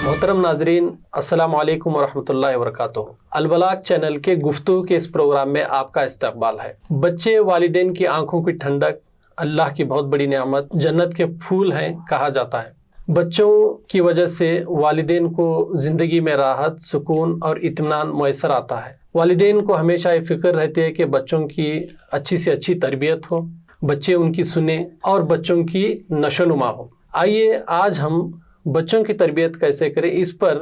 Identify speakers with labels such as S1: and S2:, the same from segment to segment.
S1: محترم ناظرین، السلام علیکم ورحمۃ اللہ وبرکاتہ۔ البلاغ چینل کے گفتگو کے اس پروگرام میں آپ کا استقبال ہے۔ بچے والدین کی آنکھوں کی ٹھنڈک، اللہ کی بہت بڑی نعمت، جنت کے پھول ہیں کہا جاتا ہے۔ بچوں کی وجہ سے والدین کو زندگی میں راحت، سکون اور اطمینان میسر آتا ہے۔ والدین کو ہمیشہ یہ فکر رہتی ہے کہ بچوں کی اچھی سے اچھی تربیت ہو، بچے ان کی سنیں اور بچوں کی نشو و نما ہو۔ آئیے آج ہم بچوں کی تربیت کیسے کریں، اس پر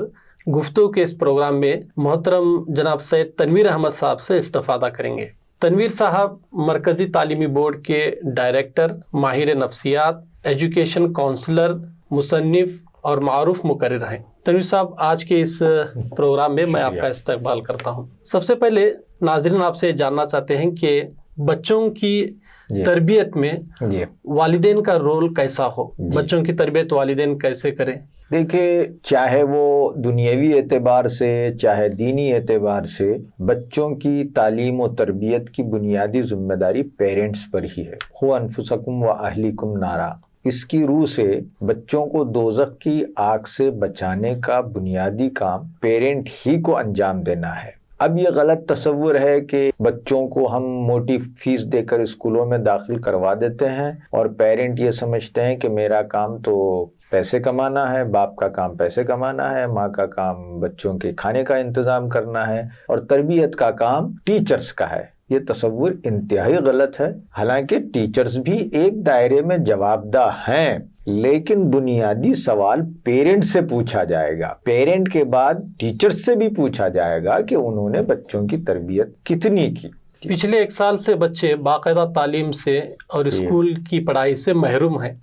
S1: گفتگو کے اس پروگرام میں محترم جناب سید تنویر احمد صاحب سے استفادہ کریں گے۔ تنویر صاحب مرکزی تعلیمی بورڈ کے ڈائریکٹر، ماہر نفسیات، ایجوکیشن کونسلر، مصنف اور معروف مقرر ہیں۔ تنویر صاحب، آج کے اس پروگرام میں آپ کا استقبال کرتا ہوں۔ سب سے پہلے ناظرین آپ سے جاننا چاہتے ہیں کہ بچوں کی تربیت میں والدین کا رول کیسا ہو، بچوں کی تربیت والدین کیسے کریں؟
S2: دیکھیں، چاہے وہ دنیاوی اعتبار سے چاہے دینی اعتبار سے، بچوں کی تعلیم و تربیت کی بنیادی ذمہ داری پیرنٹس پر ہی ہے۔ قوا انفسکم و اہلیکم نارا، اس کی روح سے بچوں کو دوزخ کی آگ سے بچانے کا بنیادی کام پیرنٹ ہی کو انجام دینا ہے۔ اب یہ غلط تصور ہے کہ بچوں کو ہم موٹی فیس دے کر اسکولوں میں داخل کروا دیتے ہیں اور پیرنٹ یہ سمجھتے ہیں کہ میرا کام تو پیسے کمانا ہے، باپ کا کام پیسے کمانا ہے، ماں کا کام بچوں کے کھانے کا انتظام کرنا ہے اور تربیت کا کام ٹیچرز کا ہے۔ یہ تصور انتہائی غلط ہے۔ حالانکہ ٹیچرز بھی ایک دائرے میں جواب دہ ہیں، لیکن بنیادی سوال پیرنٹ سے پوچھا جائے گا، پیرنٹ کے بعد ٹیچرز سے بھی پوچھا جائے گا کہ انہوں نے بچوں کی تربیت کتنی کی۔
S1: پچھلے ایک سال سے بچے باقاعدہ تعلیم سے اور اسکول کی پڑھائی سے محروم ہیں۔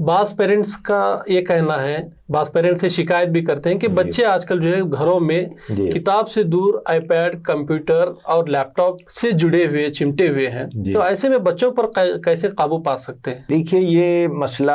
S1: بعض پیرنٹس کا یہ کہنا ہے، بعض پیرنٹس سے شکایت بھی کرتے ہیں کہ بچے آج کل جو ہے گھروں میں کتاب سے دور آئی پیڈ، کمپیوٹر اور لیپ ٹاپ سے جڑے ہوئے، چمٹے ہوئے ہیں۔ تو ایسے میں بچوں پر کیسے قابو پا سکتے ہیں؟
S2: دیکھیے، یہ مسئلہ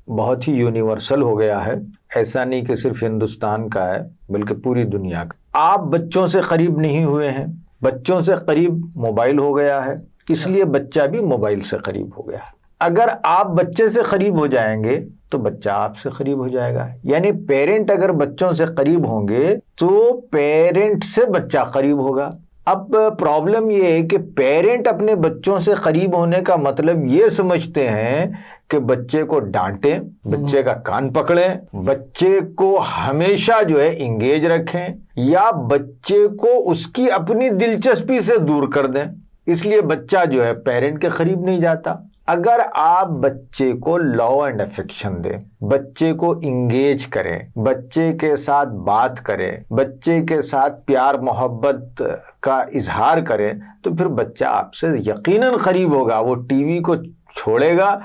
S2: بہت ہی یونیورسل ہو گیا ہے۔ ایسا نہیں کہ صرف ہندوستان کا ہے، بلکہ پوری دنیا کا۔ آپ بچوں سے قریب نہیں ہوئے ہیں، بچوں سے قریب موبائل ہو گیا ہے، اس لیے بچہ بھی موبائل سے قریب ہو گیا ہے۔ اگر آپ بچے سے قریب ہو جائیں گے تو بچہ آپ سے قریب ہو جائے گا، یعنی پیرنٹ اگر بچوں سے قریب ہوں گے تو پیرنٹ سے بچہ قریب ہوگا۔ اب پرابلم یہ ہے کہ پیرنٹ اپنے بچوں سے قریب ہونے کا مطلب یہ سمجھتے ہیں کہ بچے کو ڈانٹیں، بچے کا کان پکڑیں، بچے کو ہمیشہ جو ہے انگیج رکھیں یا بچے کو اس کی اپنی دلچسپی سے دور کر دیں۔ اس لیے بچہ جو ہے پیرنٹ کے قریب نہیں جاتا۔ اگر آپ بچے کو لو اینڈ افیکشن دیں، بچے کو انگیج کریں، بچے کے ساتھ بات کریں، بچے کے ساتھ پیار محبت کا اظہار کریں، تو پھر بچہ آپ سے یقیناً قریب ہوگا۔ وہ ٹی وی کو چھوڑے گا،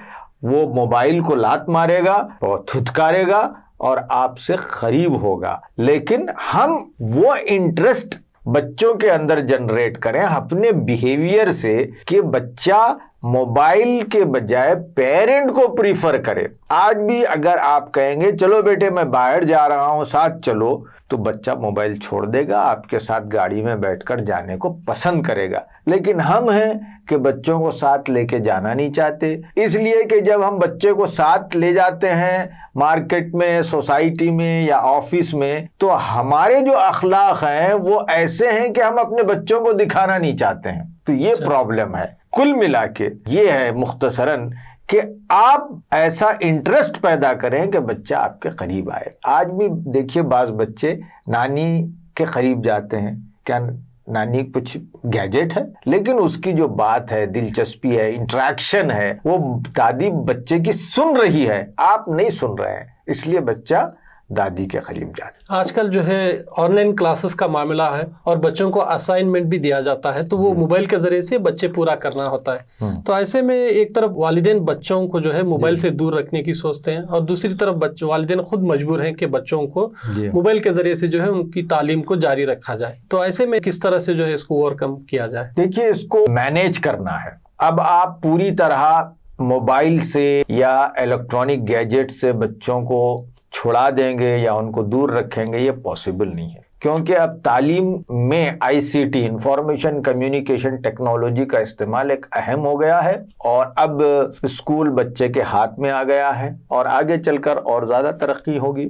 S2: وہ موبائل کو لات مارے گا اور دھتکارے گا اور آپ سے قریب ہوگا۔ لیکن ہم وہ انٹرسٹ بچوں کے اندر جنریٹ کریں اپنے بیہیویئر سے کہ بچہ موبائل کے بجائے پیرنٹ کو پریفر کرے۔ آج بھی اگر آپ کہیں گے چلو بیٹے میں باہر جا رہا ہوں ساتھ چلو، تو بچہ موبائل چھوڑ دے گا، آپ کے ساتھ گاڑی میں بیٹھ کر جانے کو پسند کرے گا۔ لیکن ہم ہیں کہ بچوں کو ساتھ لے کے جانا نہیں چاہتے، اس لیے کہ جب ہم بچے کو ساتھ لے جاتے ہیں مارکیٹ میں، سوسائٹی میں یا آفس میں، تو ہمارے جو اخلاق ہیں وہ ایسے ہیں کہ ہم اپنے بچوں کو دکھانا نہیں چاہتے ہیں۔ تو یہ پرابلم ہے۔ کل ملا کے یہ ہے مختصراً کہ آپ ایسا انٹرسٹ پیدا کریں کہ بچہ آپ کے قریب آئے۔ آج بھی دیکھیے بعض بچے نانی کے قریب جاتے ہیں، کیا نانی کچھ گیجٹ ہے، لیکن اس کی جو بات ہے، دلچسپی ہے، انٹریکشن ہے، وہ دادی بچے کی سن رہی ہے، آپ نہیں سن رہے ہیں، اس لیے بچہ دادی کے قریب جاتے۔
S1: آج کل جو ہے آن لائن کلاسز کا معاملہ ہے اور بچوں کو اسائنمنٹ بھی دیا جاتا ہے، تو وہ موبائل کے ذریعے سے بچے پورا کرنا ہوتا ہے۔ تو ایسے میں ایک طرف والدین بچوں کو جو ہے موبائل سے دور رکھنے کی سوچتے ہیں اور دوسری طرف والدین خود مجبور ہیں کہ بچوں کو موبائل کے ذریعے سے جو ہے ان کی تعلیم کو جاری رکھا جائے۔ تو ایسے میں کس طرح سے جو ہے اس کو اوور کم کیا جائے؟
S2: دیکھیے، اس کو مینیج کرنا ہے۔ اب آپ پوری طرح موبائل سے یا الیکٹرانک گیجٹ سے بچوں کو چھڑا دیں گے یا ان کو دور رکھیں گے، یہ پاسبل نہیں ہے، کیونکہ اب تعلیم میں ICT انفارمیشن کمیونیکیشن ٹیکنالوجی کا استعمال ایک اہم ہو گیا ہے، اور اب اسکول بچے کے ہاتھ میں آ گیا ہے اور آگے چل کر اور زیادہ ترقی ہوگی۔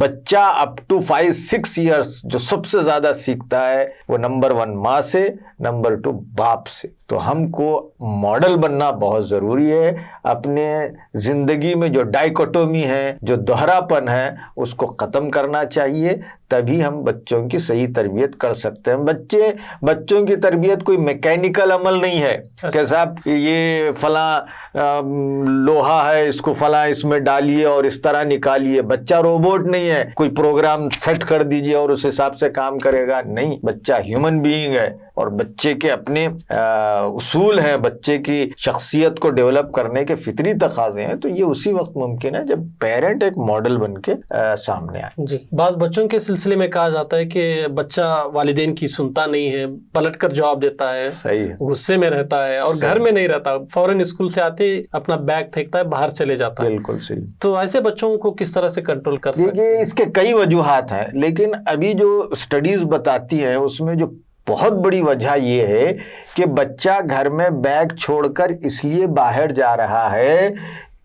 S2: بچہ اپ ٹو 5-6 ایئرس جو سب سے زیادہ سیکھتا ہے وہ نمبر 1 ماں سے، نمبر 2 باپ سے. تو ہم کو ماڈل بننا بہت ضروری ہے. اپنے زندگی میں جو ڈائیکوٹومی ہے، جو دوہراپن ہے، اس کو ختم کرنا چاہیے. تبھی ہم بچوں کی صحیح تربیت کر سکتے ہیں. بچوں کی تربیت کوئی میکینیکل عمل نہیں ہے کہ صاحب یہ فلاں لوہا ہے، اس کو فلاں اس میں ڈالیے اور اس طرح نکالیے. بچہ روبوٹ نہیں ہے کوئی پروگرام سیٹ کر دیجئے اور اس حساب سے کام کرے گا. نہیں، بچہ ہیومن بینگ ہے اور بچے کے اپنے اصول ہیں، بچے کی شخصیت کو ڈیولپ کرنے کے فطری تقاضے ہیں. تو یہ اسی وقت ممکن ہے جب پیرنٹ ایک ماڈل بن کے سامنے آئے.
S1: جی، بعض بچوں کے سلسلے میں کہا جاتا ہے کہ بچہ والدین کی سنتا نہیں ہے، پلٹ کر جواب دیتا ہے،
S2: صحیح ہے،
S1: غصے میں رہتا ہے اور گھر میں نہیں رہتا، فوراً اسکول سے آتے اپنا بیگ پھینکتا ہے، باہر چلے جاتا ہے.
S2: بالکل صحیح.
S1: تو ایسے بچوں کو کس طرح سے کنٹرول کر سکتے ہیں؟
S2: دیکھیے اس کے کئی وجوہات ہیں، لیکن ابھی جو اسٹڈیز بتاتی ہیں اس میں جو بہت بڑی وجہ یہ ہے کہ بچہ گھر میں بیگ چھوڑ کر اس لیے باہر جا رہا ہے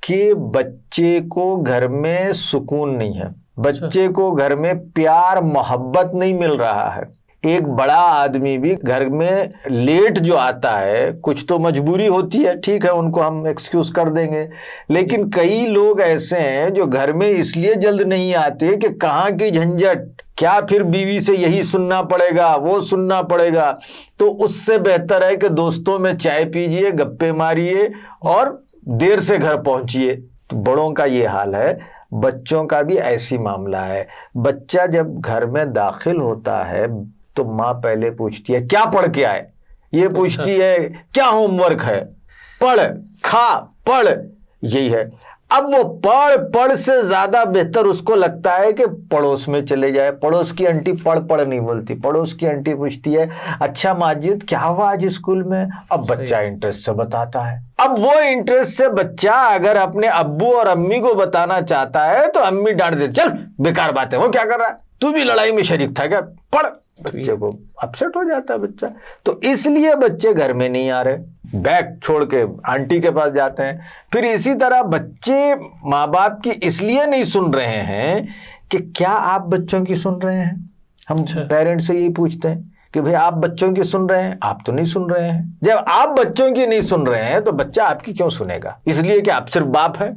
S2: کہ بچے کو گھر میں سکون نہیں ہے، بچے کو گھر میں پیار محبت نہیں مل رہا ہے. ایک بڑا آدمی بھی گھر میں لیٹ جو آتا ہے، کچھ تو مجبوری ہوتی ہے، ٹھیک ہے ان کو ہم ایکسکیوز کر دیں گے، لیکن کئی لوگ ایسے ہیں جو گھر میں اس لیے جلد نہیں آتے کہ کہاں کی جھنجھٹ، کیا پھر بیوی سے یہی سننا پڑے گا، وہ سننا پڑے گا. تو اس سے بہتر ہے کہ دوستوں میں چائے پیجئے، گپے ماریے اور دیر سے گھر پہنچیے. تو بڑوں کا یہ حال ہے، بچوں کا بھی ایسی معاملہ ہے. بچہ جب گھر میں داخل ہوتا ہے تو ماں پہلے پوچھتی ہے کیا پڑھ کے آئے، یہ پوچھتی ہے کیا ہوم ورک ہے، پڑھ کھا پڑھ، یہی ہے. اب وہ پڑھ سے زیادہ بہتر اس کو لگتا ہے کہ پڑوس میں چلے جائے. پڑوس کی انٹی پڑھ نہیں بولتی، پڑوس کی انٹی پوچھتی ہے اچھا ماجد کیا ہوا آج اسکول میں. اب بچہ انٹرسٹ سے بتاتا ہے. اب وہ انٹرسٹ سے بچہ اگر اپنے ابو اور امی کو بتانا چاہتا ہے تو امی ڈانٹ دیتی، چل بیکار بات ہے، وہ کیا کر رہا ہے، تو بھی لڑائی میں شریک تھا کیا، پڑھ. بچے کو اپسٹ ہو جاتا ہے بچہ. تو اس لیے بچے گھر میں نہیں آ رہے، بیگ چھوڑ کے آنٹی کے پاس جاتے ہیں. پھر اسی طرح بچے ماں باپ کی اس لیے نہیں سن رہے ہیں کہ کیا آپ بچوں کی سن رہے ہیں. ہم پیرنٹ سے یہی پوچھتے ہیں کہ بھئی آپ بچوں کی سن رہے ہیں، آپ تو نہیں سن رہے ہیں. جب آپ بچوں کی نہیں سن رہے ہیں تو بچہ آپ کی کیوں سنے گا؟ اس لیے کہ آپ صرف باپ ہیں،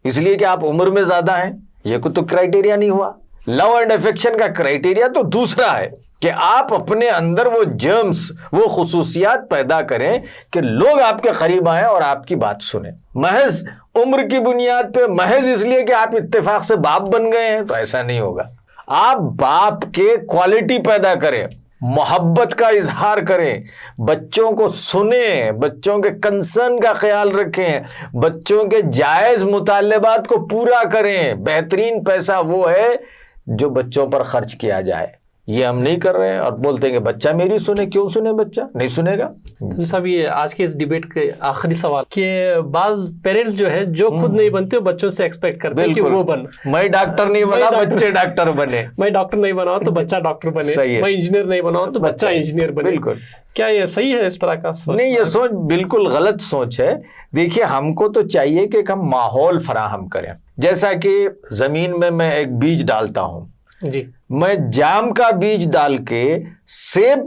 S2: اس لیے کہ آپ عمر میں زیادہ ہیں. یہ کوئی تو کرائیٹیریا نہیں ہوا. لو اینڈ افیکشن کا کرائیٹیریا تو دوسرا ہے کہ آپ اپنے اندر وہ جرمز، وہ خصوصیات پیدا کریں کہ لوگ آپ کے قریب آئیں اور آپ کی بات سنیں. محض عمر کی بنیاد پہ، محض اس لیے کہ آپ اتفاق سے باپ بن گئے ہیں، تو ایسا نہیں ہوگا. آپ باپ کے کوالٹی پیدا کریں، محبت کا اظہار کریں، بچوں کو سنیں، بچوں کے کنسرن کا خیال رکھیں، بچوں کے جائز مطالبات کو پورا کریں. بہترین پیسہ وہ ہے جو بچوں پر خرچ کیا جائے. یہ ہم نہیں کر رہے ہیں اور بولتے ہیں کہ بچہ میری سنے. کیوں سنے؟ بچہ نہیں سنے گا.
S1: صاحب یہ آج کے اس ڈیبیٹ کے آخری سوال کہ بعض پیرنٹس جو ہے جو خود نہیں بنتے بچوں سے ایکسپیکٹ کرتے ہیں کہ وہ بن.
S2: میں ڈاکٹر نہیں بنا، بچے ڈاکٹر بنے.
S1: میں ڈاکٹر نہیں بناؤں تو بچہ ڈاکٹر بنے. میں انجینئر نہیں بناؤں تو بچہ انجینئر بنے.
S2: بالکل.
S1: کیا یہ صحیح ہے اس طرح کا سوچ؟
S2: نہیں، یہ سوچ بالکل غلط سوچ ہے. دیکھیے ہم کو تو چاہیے کہ ہم ماحول فراہم کریں. جیسا کہ زمین میں ایک بیج ڈالتا ہوں،
S1: جی
S2: میں جام کا بیج ڈال کے سیب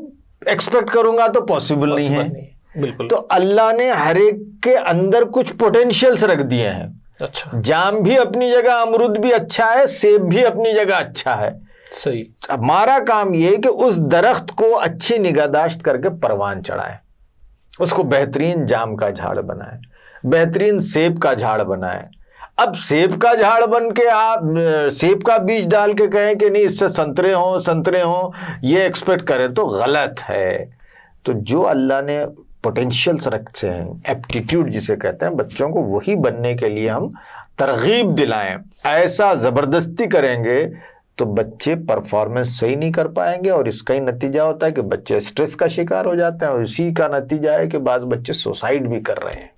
S2: ایکسپیکٹ کروں گا تو پاسبل نہیں ہے.
S1: بالکل.
S2: تو اللہ نے ہر ایک کے اندر کچھ پوٹینشیلز رکھ دیے ہیں.
S1: اچھا،
S2: جام بھی اپنی جگہ، امرود بھی اچھا ہے، سیب بھی اپنی جگہ اچھا ہے.
S1: صحیح.
S2: ہمارا کام یہ کہ اس درخت کو اچھی نگہداشت کر کے پروان چڑھائیں، اس کو بہترین جام کا جھاڑ بنائیں، بہترین سیب کا جھاڑ بنائیں. اب سیب کا جھاڑ بن کے آپ سیب کا بیج ڈال کے کہیں کہ نہیں اس سے سنترے ہوں یہ ایکسپیکٹ کریں تو غلط ہے. تو جو اللہ نے پوٹینشیلز رکھتے ہیں، ایپٹیٹیوڈ جسے کہتے ہیں، بچوں کو وہی بننے کے لیے ہم ترغیب دلائیں. ایسا زبردستی کریں گے تو بچے پرفارمنس صحیح نہیں کر پائیں گے اور اس کا ہی نتیجہ ہوتا ہے کہ بچے سٹریس کا شکار ہو جاتے ہیں اور اسی کا نتیجہ ہے کہ بعض بچے سوسائڈ بھی کر رہے ہیں.